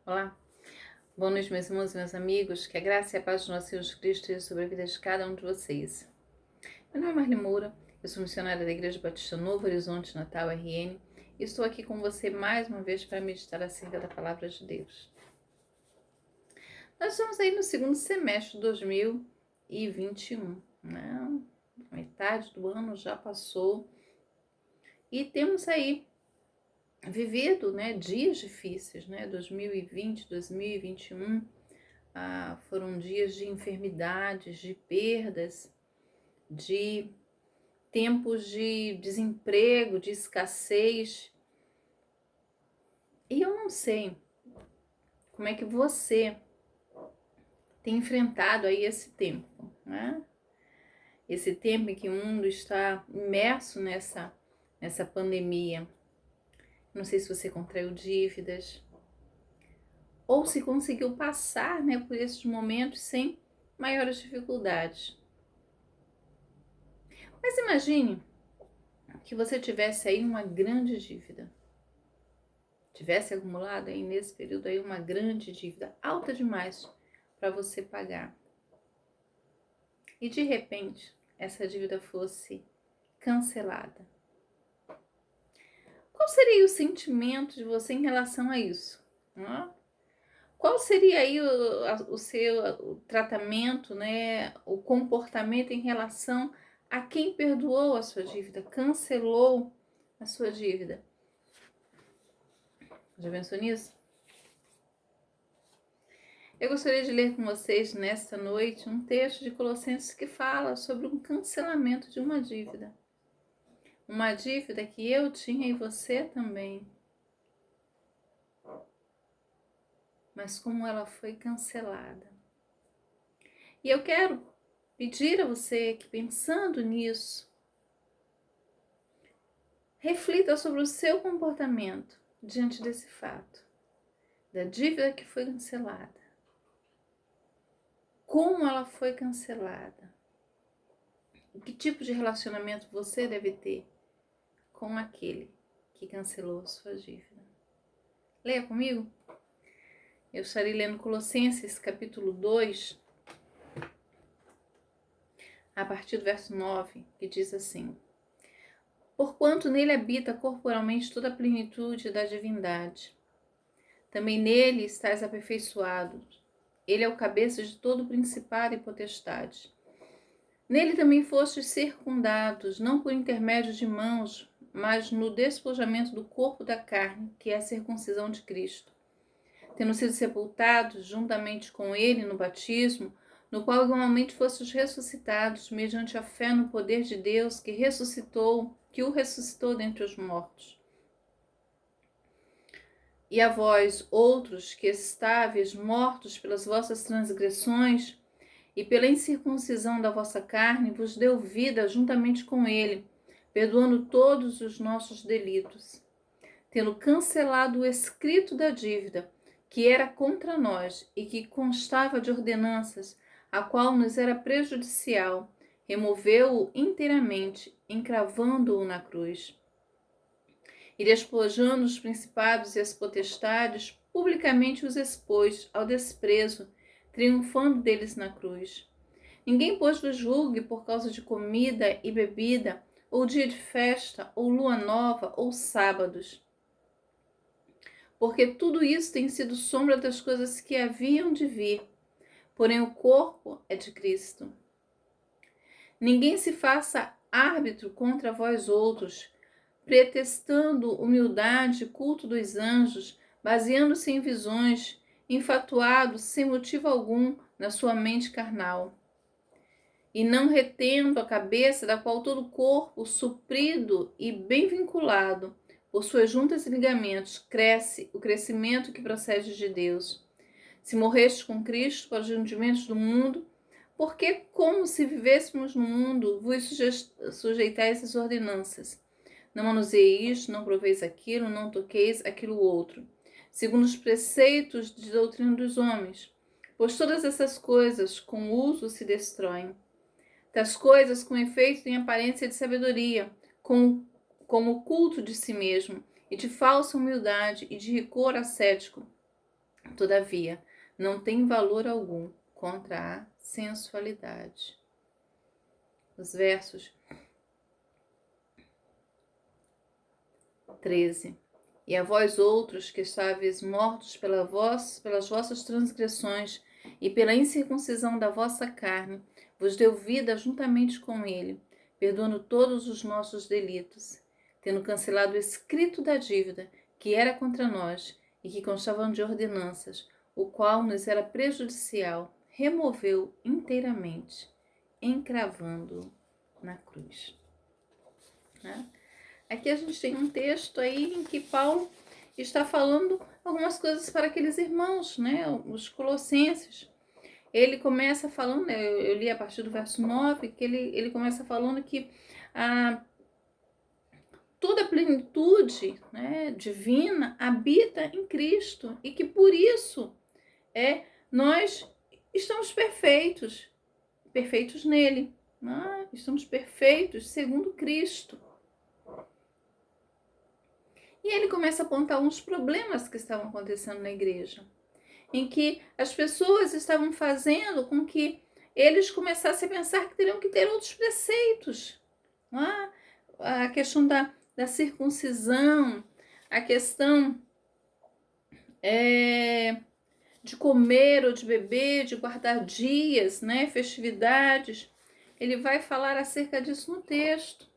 Olá, boa noite, meus irmãos e meus amigos. Que a graça e a paz do nosso Senhor Jesus Cristo esteja sobre a vida de cada um de vocês. Meu nome é Marli Moura, eu sou missionária da Igreja Batista Novo Horizonte Natal RN e estou aqui com você mais uma vez para meditar acerca da Palavra de Deus. Nós estamos aí no segundo semestre de 2021, né? Metade do ano já passou e temos aí vivido, dias difíceis, 2020, 2021. Foram dias de enfermidades, de perdas, de tempos de desemprego, de escassez. E eu não sei como é que você tem enfrentado aí esse tempo, né? Esse tempo em que o mundo está imerso nessa pandemia. Não sei se você contraiu dívidas ou se conseguiu passar, por esses momentos sem maiores dificuldades. Mas imagine que você tivesse aí uma grande dívida. Tivesse acumulado aí nesse período aí uma grande dívida, alta demais para você pagar. E de repente, essa dívida fosse cancelada. Qual seria o sentimento de você em relação a isso? Qual seria aí o seu tratamento, o comportamento em relação a quem perdoou a sua dívida, cancelou a sua dívida? Já pensou nisso? Eu gostaria de ler com vocês nesta noite um texto de Colossenses que fala sobre um cancelamento de uma dívida. Uma dívida que eu tinha e você também. Mas como ela foi cancelada. E eu quero pedir a você que, pensando nisso, reflita sobre o seu comportamento diante desse fato, da dívida que foi cancelada. Como ela foi cancelada. Que tipo de relacionamento você deve ter com aquele que cancelou a sua dívida. Leia comigo. Eu estarei lendo Colossenses capítulo 2, a partir do verso 9, que diz assim: Porquanto nele habita corporalmente toda a plenitude da divindade. Também nele estáis aperfeiçoados. Ele é o cabeça de todo principado e potestade. Nele também fostes circundados, não por intermédio de mãos, mas no despojamento do corpo da carne, que é a circuncisão de Cristo, tendo sido sepultados juntamente com ele no batismo, no qual igualmente fostes ressuscitados, mediante a fé no poder de Deus que o ressuscitou dentre os mortos. E a vós, outros, que estáveis mortos pelas vossas transgressões e pela incircuncisão da vossa carne, vos deu vida juntamente com ele, perdoando todos os nossos delitos, tendo cancelado o escrito da dívida, que era contra nós e que constava de ordenanças, a qual nos era prejudicial, removeu-o inteiramente, encravando-o na cruz. E despojando os principados e as potestades, publicamente os expôs ao desprezo, triunfando deles na cruz. Ninguém, pois, vos julgue por causa de comida e bebida, ou dia de festa, ou lua nova, ou sábados. Porque tudo isso tem sido sombra das coisas que haviam de vir, porém o corpo é de Cristo. Ninguém se faça árbitro contra vós outros, pretextando humildade e culto dos anjos, baseando-se em visões, enfatuado sem motivo algum na sua mente carnal, e não retendo a cabeça, da qual todo o corpo, suprido e bem vinculado por suas juntas e ligamentos, cresce o crescimento que procede de Deus. Se morrestes com Cristo para os rendimentos do mundo, porque, como se vivêssemos no mundo, vos sujeitais às ordenanças. Não manuseis isto, não proveis aquilo, não toqueis aquilo outro, segundo os preceitos de doutrina dos homens. Pois todas essas coisas, com uso, se destroem. Tais coisas, com efeito, têm aparência de sabedoria, como o culto de si mesmo, e de falsa humildade, e de rigor ascético, Todavia, não tem valor algum contra a sensualidade. Os versos 13. E a vós outros que estáveis mortos pelas vossas transgressões e pela incircuncisão da vossa carne, vos deu vida juntamente com ele, perdoando todos os nossos delitos, tendo cancelado o escrito da dívida que era contra nós e que constavam de ordenanças, o qual nos era prejudicial, removeu inteiramente, encravando-o na cruz. Aqui a gente tem um texto aí em que Paulo está falando algumas coisas para aqueles irmãos, né? Os colossenses. Ele começa falando, eu li a partir do verso 9, que ele começa falando que toda a plenitude, né, divina habita em Cristo e que por isso nós estamos perfeitos nele. Né? Estamos perfeitos segundo Cristo. E ele começa a apontar uns problemas que estavam acontecendo na igreja, em que as pessoas estavam fazendo com que eles começassem a pensar que teriam que ter outros preceitos. A questão da circuncisão, a questão de comer ou de beber, de guardar dias, né, festividades. Ele vai falar acerca disso no texto.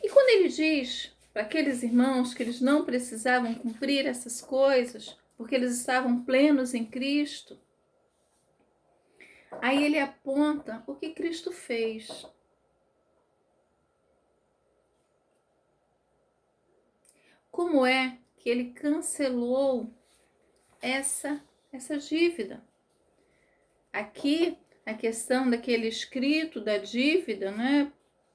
E quando ele diz para aqueles irmãos que eles não precisavam cumprir essas coisas, porque eles estavam plenos em Cristo, aí ele aponta o que Cristo fez. Como é que ele cancelou essa dívida? Aqui, a questão daquele escrito da dívida, né,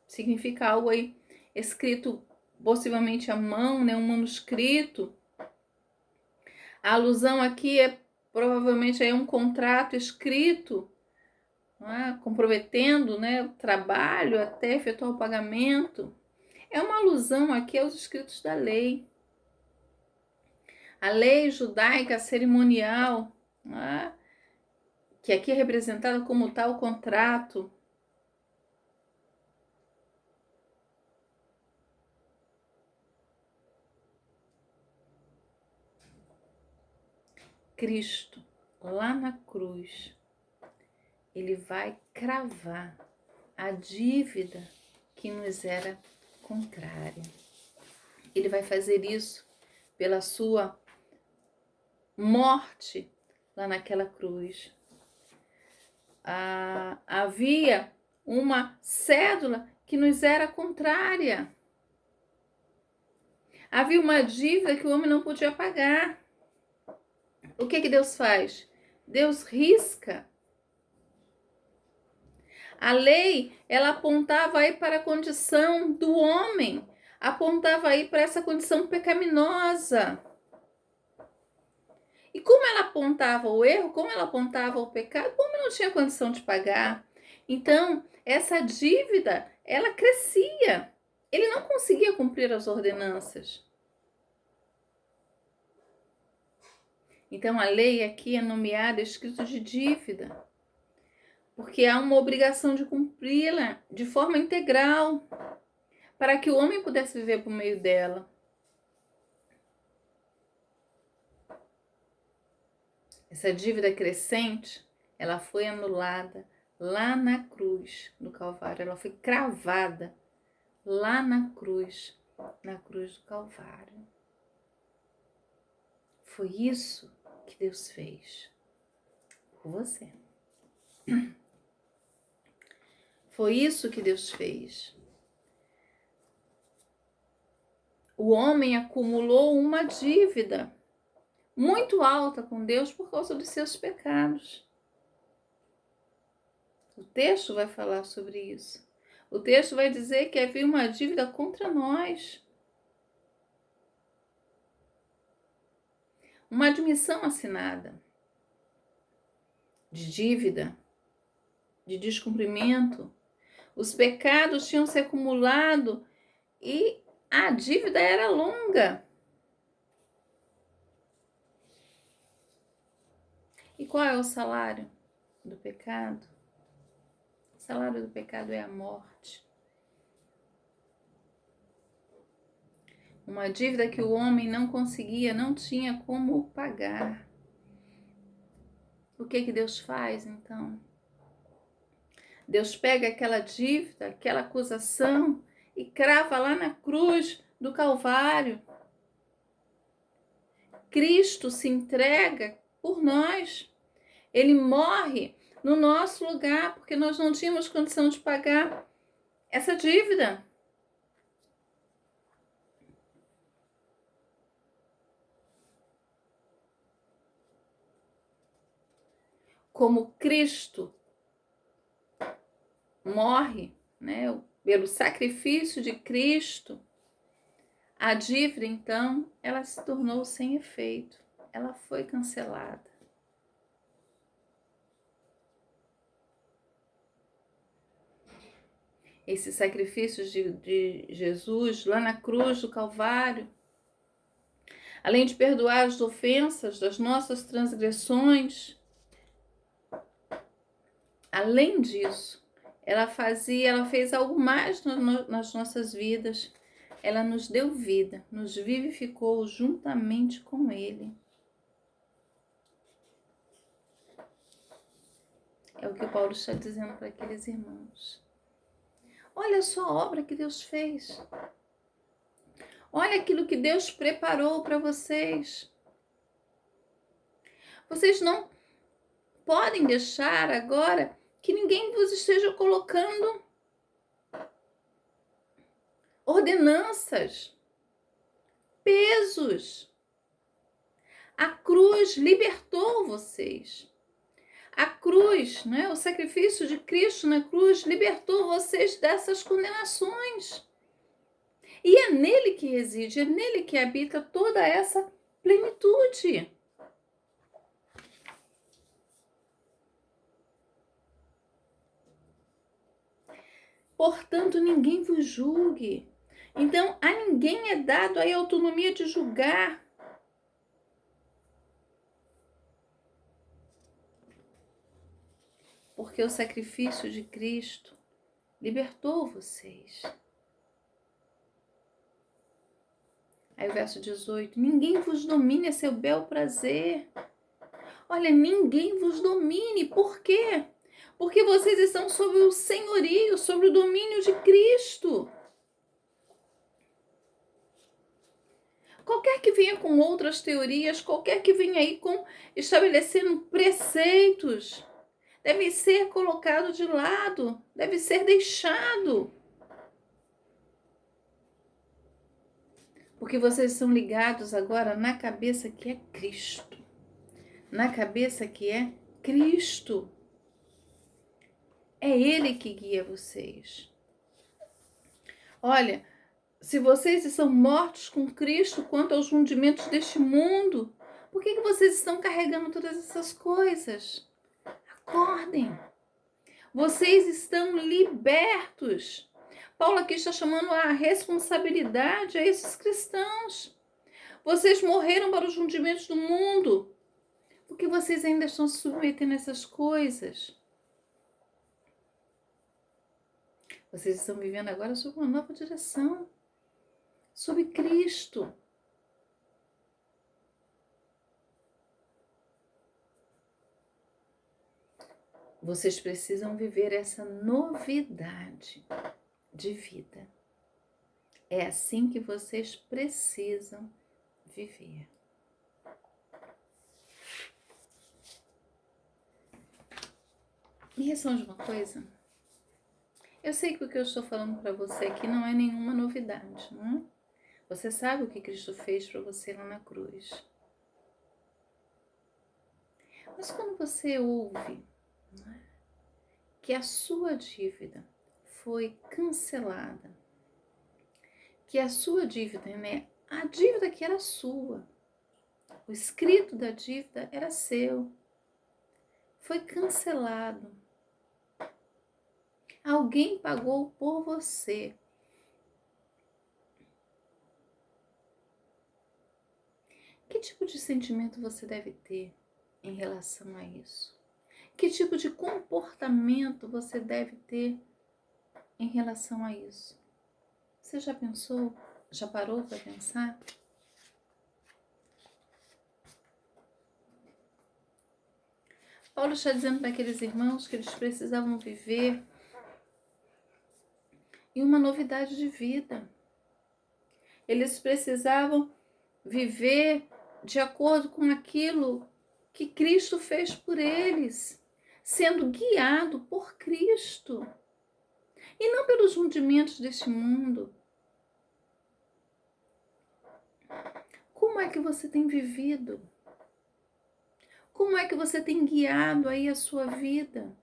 significa algo aí escrito possivelmente à mão, né, um manuscrito. A alusão aqui provavelmente um contrato escrito, comprometendo, né, o trabalho até efetuar o pagamento. É uma alusão aqui aos escritos da lei. A lei judaica cerimonial, que aqui é representada como tal contrato. Cristo, lá na cruz, ele vai cravar a dívida que nos era contrária. Ele vai fazer isso pela sua morte lá naquela cruz. Havia uma cédula que nos era contrária. Havia uma dívida que o homem não podia pagar. O que Deus faz? Deus risca. A lei, ela apontava aí para a condição do homem, apontava aí para essa condição pecaminosa. E como ela apontava o erro, como ela apontava o pecado, o homem não tinha condição de pagar. Então, essa dívida, ela crescia. Ele não conseguia cumprir as ordenanças. Então, a lei aqui é nomeada escrito de dívida, porque há uma obrigação de cumpri-la de forma integral, para que o homem pudesse viver por meio dela. Essa dívida crescente, ela foi anulada lá na cruz do Calvário. Ela foi cravada lá na cruz do Calvário. Foi isso que Deus fez por você. Foi isso que Deus fez. O homem acumulou uma dívida muito alta com Deus por causa dos seus pecados. O texto vai falar sobre isso. O texto vai dizer que havia uma dívida contra nós. Uma admissão assinada de dívida, de descumprimento. Os pecados tinham se acumulado e a dívida era longa. E qual é o salário do pecado? O salário do pecado é a morte. Uma dívida que o homem não conseguia, não tinha como pagar. O que Deus faz, então? Deus pega aquela dívida, aquela acusação e crava lá na cruz do Calvário. Cristo se entrega por nós. Ele morre no nosso lugar, porque nós não tínhamos condição de pagar essa dívida. Como Cristo morre, né, pelo sacrifício de Cristo, a dívida, então, ela se tornou sem efeito. Ela foi cancelada. Esses sacrifícios de Jesus lá na cruz do Calvário, além de perdoar as ofensas das nossas transgressões, além disso, ela fez algo mais nas nossas vidas. Ela nos deu vida, nos vivificou juntamente com Ele. É o que o Paulo está dizendo para aqueles irmãos. Olha só a obra que Deus fez. Olha aquilo que Deus preparou para vocês. Vocês não podem deixar agora que ninguém vos esteja colocando ordenanças, pesos. A cruz libertou vocês. A cruz, né, o sacrifício de Cristo na cruz libertou vocês dessas condenações. E é nele que reside, é nele que habita toda essa plenitude. Portanto, ninguém vos julgue. Então, a ninguém é dado a autonomia de julgar. Porque o sacrifício de Cristo libertou vocês. Aí o verso 18, ninguém vos domine a seu bel prazer. Olha, ninguém vos domine. Por quê? Porque vocês estão sob o senhorio, sobre o domínio de Cristo. Qualquer que venha com outras teorias, qualquer que venha aí estabelecendo preceitos, deve ser colocado de lado, deve ser deixado. Porque vocês são ligados agora na cabeça que é Cristo. Na cabeça que é Cristo. É Ele que guia vocês. Olha, se vocês estão mortos com Cristo quanto aos rundimentos deste mundo, por que vocês estão carregando todas essas coisas? Acordem. Vocês estão libertos. Paulo aqui está chamando a responsabilidade a esses cristãos. Vocês morreram para os rundimentos do mundo, porque vocês ainda estão se submetendo a essas coisas. Vocês estão vivendo agora sob uma nova direção, sob Cristo. Vocês precisam viver essa novidade de vida. É assim que vocês precisam viver. Me responde uma coisa. Eu sei que o que eu estou falando para você aqui não é nenhuma novidade, não é? Você sabe o que Cristo fez para você lá na cruz. Mas quando você ouve, não é, que a sua dívida foi cancelada, que a sua dívida, né, a dívida que era sua, o escrito da dívida era seu, foi cancelado. Alguém pagou por você. Que tipo de sentimento você deve ter em relação a isso? Que tipo de comportamento você deve ter em relação a isso? Você já pensou? Já parou para pensar? Paulo está dizendo para aqueles irmãos que eles precisavam viver em uma novidade de vida. Eles precisavam viver de acordo com aquilo que Cristo fez por eles, sendo guiado por Cristo e não pelos rudimentos deste mundo. Como é que você tem vivido? Como é que você tem guiado aí a sua vida?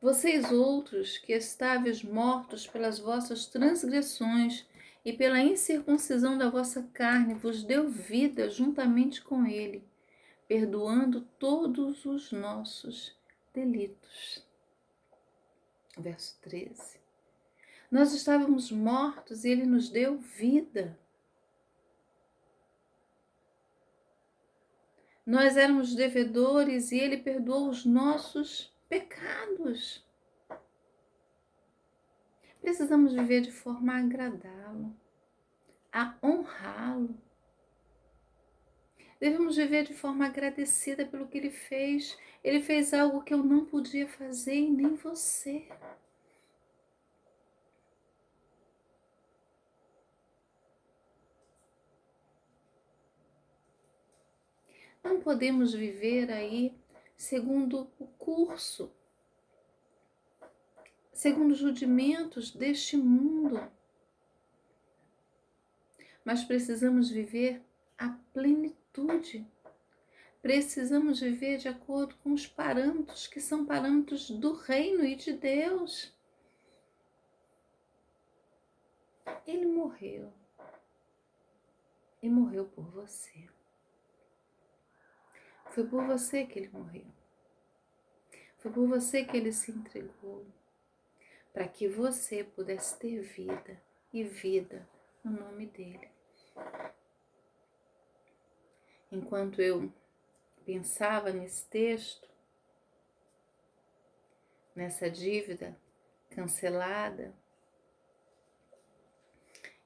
Vocês outros que estáveis mortos pelas vossas transgressões e pela incircuncisão da vossa carne, vos deu vida juntamente com ele, perdoando todos os nossos delitos. Verso 13. Nós estávamos mortos e ele nos deu vida. Nós éramos devedores e ele perdoou os nossos pecados. Precisamos viver de forma a agradá-lo, a honrá-lo. Devemos viver de forma agradecida pelo que ele fez. Ele fez algo que eu não podia fazer e nem você. Não podemos viver aí segundo o curso, segundo os rudimentos deste mundo. Mas precisamos viver a plenitude. Precisamos viver de acordo com os parâmetros que são parâmetros do reino e de Deus. Ele morreu. E morreu por você. Foi por você que ele morreu. Foi por você que ele se entregou. Para que você pudesse ter vida e vida no nome dele. Enquanto eu pensava nesse texto, nessa dívida cancelada,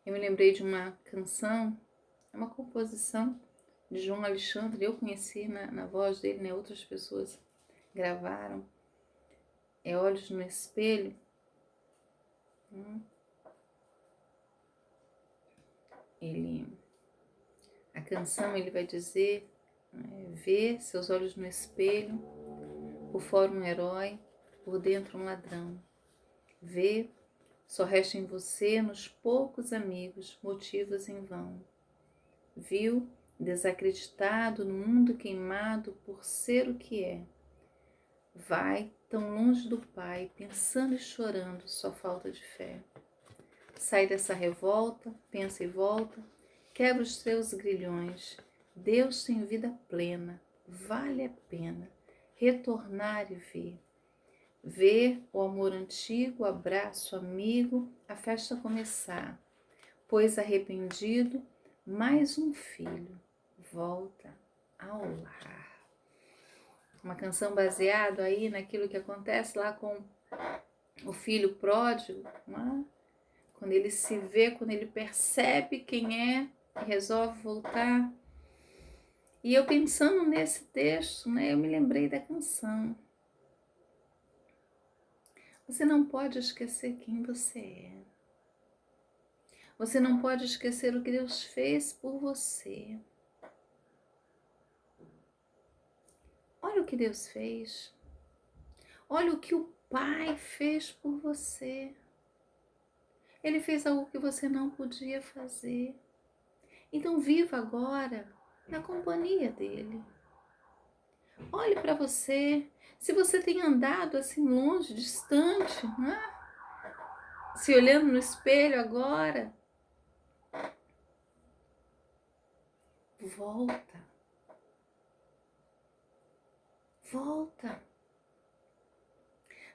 eu me lembrei de uma canção, uma composição de João Alexandre. Eu conheci na voz dele, né? Outras pessoas gravaram. É Olhos no Espelho. A canção ele vai dizer, vê seus olhos no espelho, por fora um herói, por dentro um ladrão. Vê, só resta em você, nos poucos amigos, motivos em vão. Viu, desacreditado no mundo queimado por ser o que é. Vai tão longe do Pai, pensando e chorando sua falta de fé. Sai dessa revolta, pensa e volta, quebra os seus grilhões. Deus tem vida plena, vale a pena retornar e ver. Ver o amor antigo, o abraço amigo, a festa começar. Pois arrependido, mais um filho volta ao lar. Uma canção baseada aí naquilo que acontece lá com o filho pródigo, não é? Quando ele se vê, quando ele percebe quem é e resolve voltar. E eu pensando nesse texto, né, eu me lembrei da canção. Você não pode esquecer quem você é. Você não pode esquecer o que Deus fez por você. Olha o que Deus fez. Olha o que o Pai fez por você. Ele fez algo que você não podia fazer. Então viva agora na companhia dele. Olhe para você. Se você tem andado assim longe, distante, né? Se olhando no espelho agora, volta. Volta.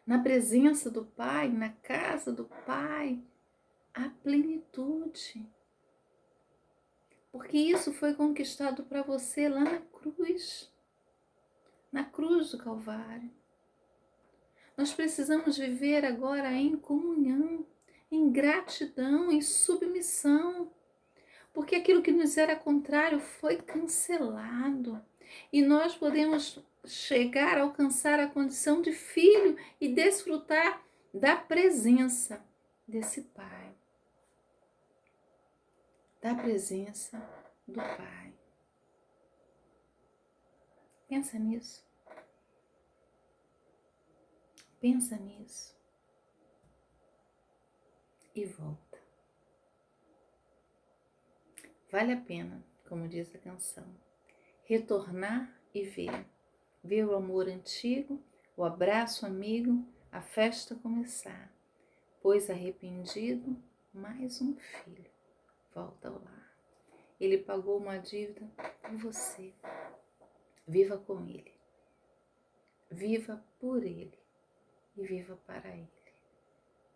Na presença do Pai, na casa do Pai, a plenitude. Porque isso foi conquistado para você lá na cruz do Calvário. Nós precisamos viver agora em comunhão, em gratidão, em submissão, porque aquilo que nos era contrário foi cancelado e nós podemos chegar a alcançar a condição de filho e desfrutar da presença desse Pai, da presença do Pai. Pensa nisso. Pensa nisso. E volta. Vale a pena, como diz a canção, retornar e ver. Ver o amor antigo, o abraço amigo, a festa começar. Pois arrependido, mais um filho volta ao lar. Ele pagou uma dívida por você. Viva com ele. Viva por ele. E viva para ele.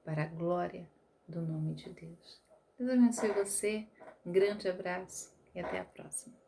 Para a glória do nome de Deus. Deus abençoe você. Um grande abraço e até a próxima.